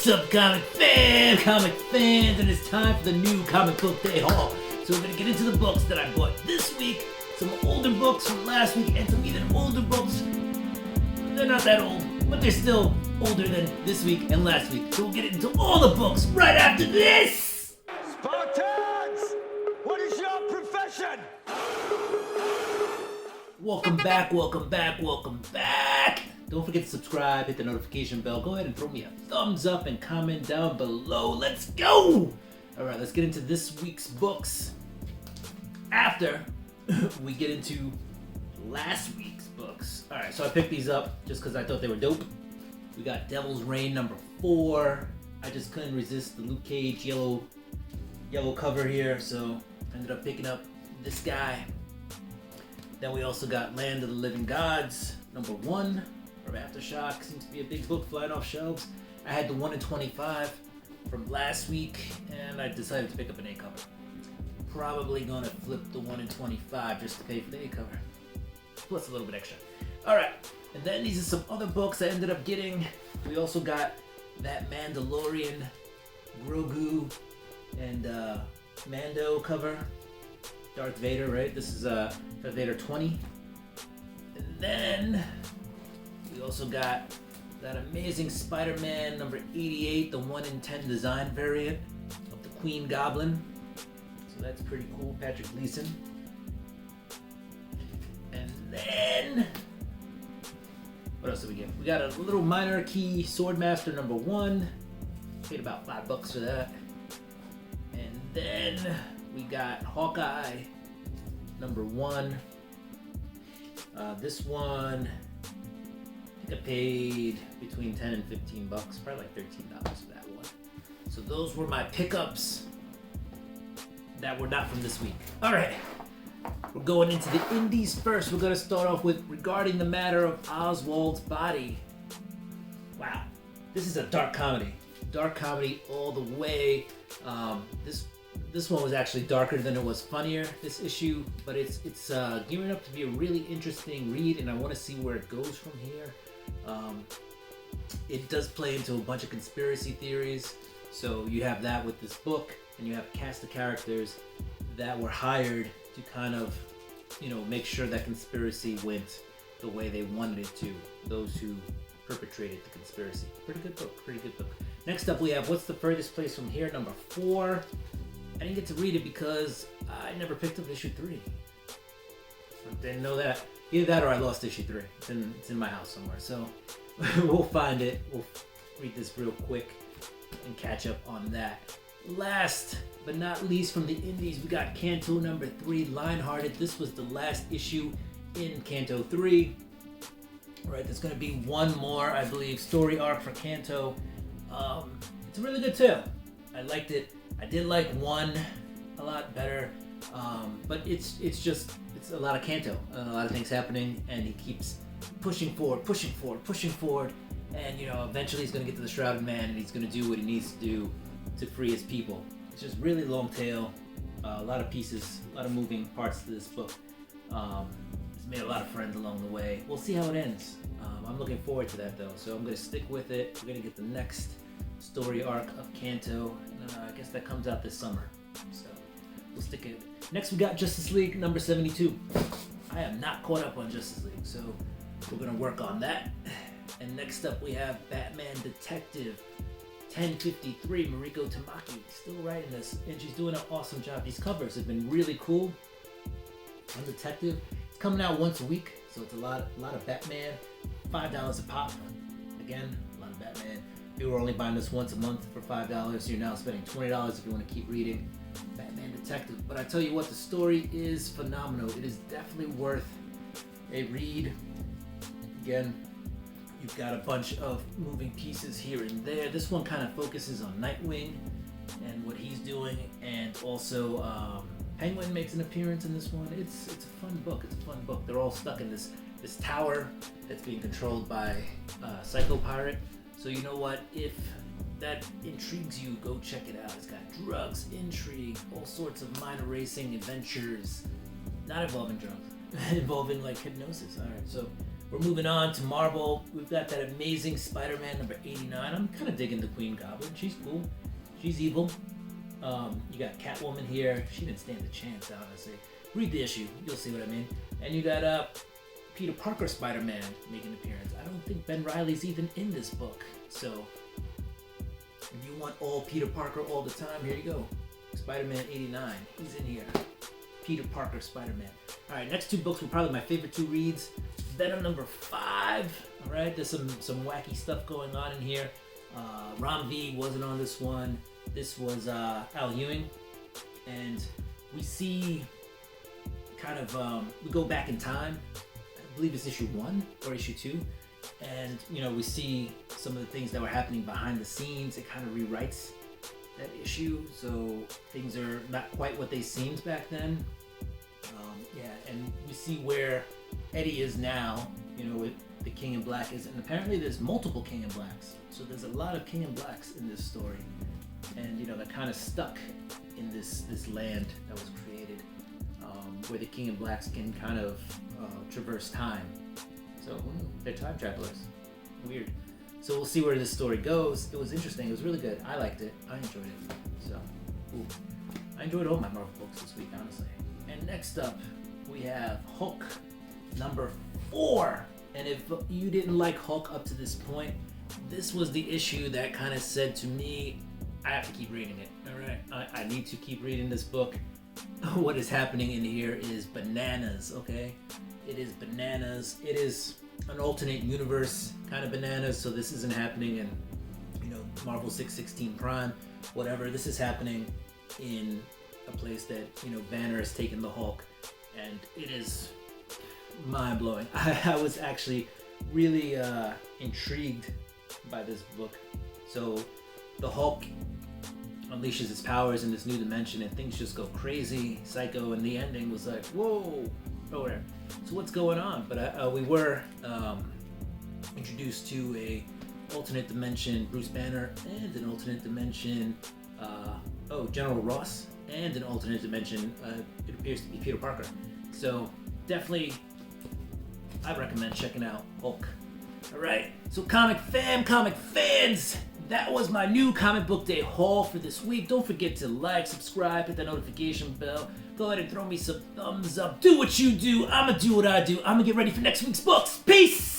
What's up, comic fans, and it's time for the new comic book day haul. So we're gonna get into the books that I bought this week, some older books from last week, and some even older books. They're not that old, but they're still older than this week and last week. So we'll get into all the books right after this. Spartans, what is your profession? Welcome back. Don't forget to subscribe, hit the notification bell. Go ahead and throw me a thumbs up and comment down below. Let's go! Alright, let's get into this week's books after we get into last week's books. Alright, so I picked these up just because I thought they were dope. We got Devil's Reign number 4. I just couldn't resist the Luke Cage yellow cover here, so I ended up picking up this guy. Then we also got Land of the Living Gods number 1 from Aftershock. Seems to be a big book flying off shelves. I had the 1 in 25 from last week, and I decided to pick up an A cover. Probably gonna flip the 1 in 25 just to pay for the A cover, plus a little bit extra. Alright, and then these are some other books I ended up getting. We also got that Mandalorian, Grogu, and Mando cover. Darth Vader, right? This is Darth Vader 20. And then we also got that amazing Spider-Man number 88, the 1 in 10 design variant of the Queen Goblin. So that's pretty cool, Patrick Gleason. And then, what else did we get? We got a little minor key Swordmaster number 1. Paid about $5 for that. And then we got Hawkeye number 1. This one, I think I paid between 10 and $15, probably like $13 for that one. So those were my pickups that were not from this week. All right, we're going into the indies first. We're gonna start off with Regarding the Matter of Oswald's Body. Wow, this is a dark comedy all the way. This one was actually darker than it was funnier, this issue, but it's gearing up to be a really interesting read, and I want to see where it goes from here. It does play into a bunch of conspiracy theories, so you have that with this book, and you have a cast of characters that were hired to kind of, make sure that conspiracy went the way they wanted it to, those who perpetrated the conspiracy. Pretty good book. Next up we have What's the Furthest Place from Here, number 4. I didn't get to read it because I never picked up issue 3. I didn't know that. Either that or I lost issue 3. It's in my house somewhere. So we'll find it. We'll read this real quick and catch up on that. Last but not least from the indies, we got Canto number 3, Lionhearted. This was the last issue in Canto 3. All right, there's going to be one more, I believe, story arc for Canto. It's a really good tale. I liked it. I did like 1 a lot better, but it's a lot of Canto and a lot of things happening, and he keeps pushing forward, and eventually he's gonna get to the Shrouded Man, and he's gonna do what he needs to do to free his people. It's just really long tail, a lot of pieces, a lot of moving parts to this book. It's made a lot of friends along the way. We'll see how it ends. I'm looking forward to that though, so I'm gonna stick with it. We're gonna get the next story arc of Canto, and I guess that comes out this summer, so we'll stick it. Next we got Justice League number 72. I am not caught up on Justice League, so we're gonna work on that. And next up we have Batman Detective 1053, Mariko Tamaki, still writing this, and she's doing an awesome job. These covers have been really cool on Detective. It's coming out once a week, so it's a lot of Batman. $5 a pop. Again, a lot of Batman. If you were only buying this once a month for $5, you're now spending $20 if you want to keep reading Batman Detective. But I tell you what, the story is phenomenal. It is definitely worth a read. Again, you've got a bunch of moving pieces here and there. This one kind of focuses on Nightwing and what he's doing, and also Penguin makes an appearance in this one. It's a fun book. They're all stuck in this tower that's being controlled by Psycho Pirate. So you know what, if that intrigues you, go check it out. It's got drugs, intrigue, all sorts of minor racing adventures, not involving drugs, involving like hypnosis. All right, so We're moving on to Marvel. We've got that amazing Spider-Man number 89. I'm kind of digging the Queen Goblin. She's cool. She's evil. You got Catwoman here. She didn't stand a chance, honestly. Read the issue. You'll see what I mean. And you got Peter Parker Spider-Man making an appearance. I don't think Ben Reilly's even in this book. So if you want all Peter Parker all the time, here you go. Spider-Man 89. He's in here. Peter Parker Spider-Man. Alright, next two books were probably my favorite two reads. Venom number 5. Alright, there's some wacky stuff going on in here. Ram V wasn't on this one. This was Al Ewing. And we see kind of, we go back in time. I believe it's issue 1 or issue 2. And, you know, we see some of the things that were happening behind the scenes. It kind of rewrites that issue. So things are not quite what they seemed back then. And we see where Eddie is now, you know, with the King in Black is, and apparently there's multiple King in Blacks. So there's a lot of King in Blacks in this story. And, you know, they're kind of stuck in this land that was created, where the King in Blacks can kind of traverse time. So they're time travelers. Weird. So we'll see where this story goes. It was interesting. It was really good. I liked it. I enjoyed it. So, I enjoyed all my Marvel books this week, honestly. And next up, we have Hulk number 4. And if you didn't like Hulk up to this point, this was the issue that kind of said to me, I have to keep reading it. All right, I need to keep reading this book. What is happening in here is bananas, okay? It is bananas. It is an alternate universe kind of bananas. So this isn't happening in, you know, Marvel 616 Prime, whatever. This is happening in a place that, you know, Banner has taken the Hulk, and it is mind-blowing. I was actually really intrigued by this book. So the Hulk unleashes his powers in this new dimension, and things just go crazy, psycho, and the ending was like, whoa, nowhere. So what's going on? But we were introduced to a alternate dimension Bruce Banner, and an alternate dimension General Ross, and an alternate dimension it appears to be Peter Parker. So definitely I recommend checking out Hulk. Alright, so comic fans, that was my new comic book day haul for this week. Don't forget to like, subscribe, hit that notification bell. Go ahead and throw me some thumbs up. Do what you do. I'ma do what I do. I'ma get ready for next week's books. Peace!